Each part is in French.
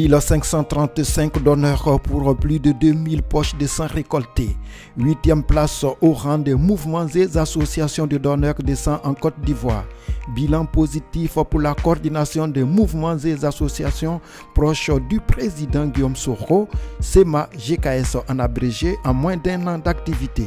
1535 donneurs pour plus de 2000 poches de sang récoltées. 8e place au rang des mouvements et associations de donneurs de sang en Côte d'Ivoire. Bilan positif pour la coordination des mouvements et associations proches du président Guillaume Soro, SEMA-GKS en abrégé, en moins d'1 an d'activité.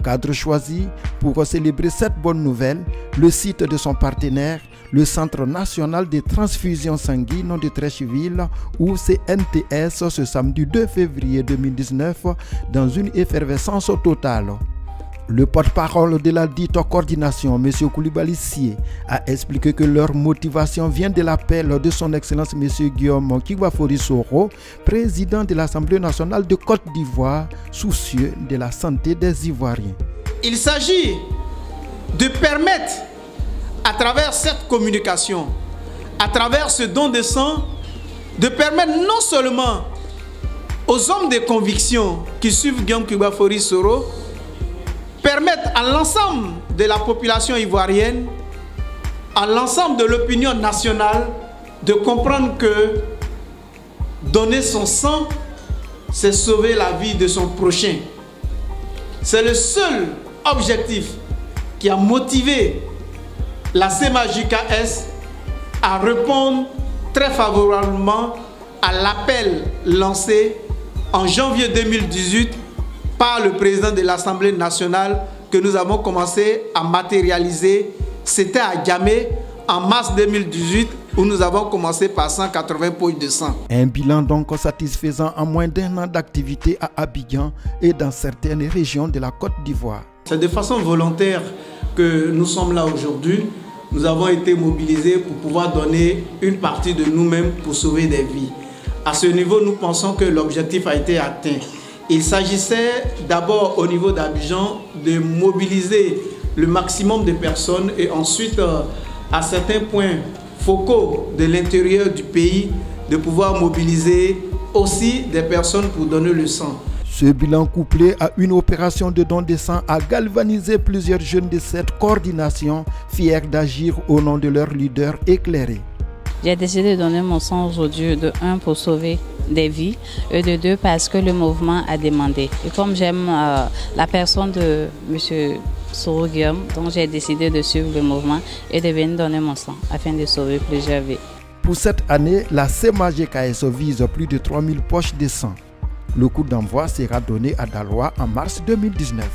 Cadre choisi pour célébrer cette bonne nouvelle, le site de son partenaire, le Centre national de transfusion sanguine de Treichville, ou CNTS, ce samedi 2 février 2019, dans une effervescence totale. Le porte-parole de la dite coordination, M. Koulibaly Sié, a expliqué que leur motivation vient de l'appel de son Excellence M. Guillaume Kigwafori Soro, président de l'Assemblée nationale de Côte d'Ivoire, soucieux de la santé des Ivoiriens. Il s'agit de permettre, à travers cette communication, à travers ce don de sang, de permettre non seulement aux hommes de conviction qui suivent Guillaume Kigwafori Soro, permettre à l'ensemble de la population ivoirienne, à l'ensemble de l'opinion nationale, de comprendre que donner son sang, c'est sauver la vie de son prochain. C'est le seul objectif qui a motivé la SEMA-GKS à répondre très favorablement à l'appel lancé en janvier 2018 par le président de l'Assemblée nationale que nous avons commencé à matérialiser. C'était à Gamé en mars 2018 où nous avons commencé par 180 poches de sang. Un bilan donc satisfaisant en moins d'1 an d'activité à Abidjan et dans certaines régions de la Côte d'Ivoire. C'est de façon volontaire que nous sommes là aujourd'hui. Nous avons été mobilisés pour pouvoir donner une partie de nous-mêmes pour sauver des vies. À ce niveau, nous pensons que l'objectif a été atteint. Il s'agissait d'abord au niveau d'Abidjan de mobiliser le maximum de personnes et ensuite à certains points focaux de l'intérieur du pays de pouvoir mobiliser aussi des personnes pour donner le sang. Ce bilan couplé à une opération de don de sang a galvanisé plusieurs jeunes de cette coordination fiers d'agir au nom de leur leader éclairé. J'ai décidé de donner mon sang aujourd'hui, de 1 pour sauver des vies et de 2 parce que le mouvement a demandé. Et comme j'aime la personne de M. Soro Guillaume, donc j'ai décidé de suivre le mouvement et de venir donner mon sang afin de sauver plusieurs vies. Pour cette année, la SEMA-GKS vise plus de 3000 poches de sang. Le coup d'envoi sera donné à Daloa en mars 2019.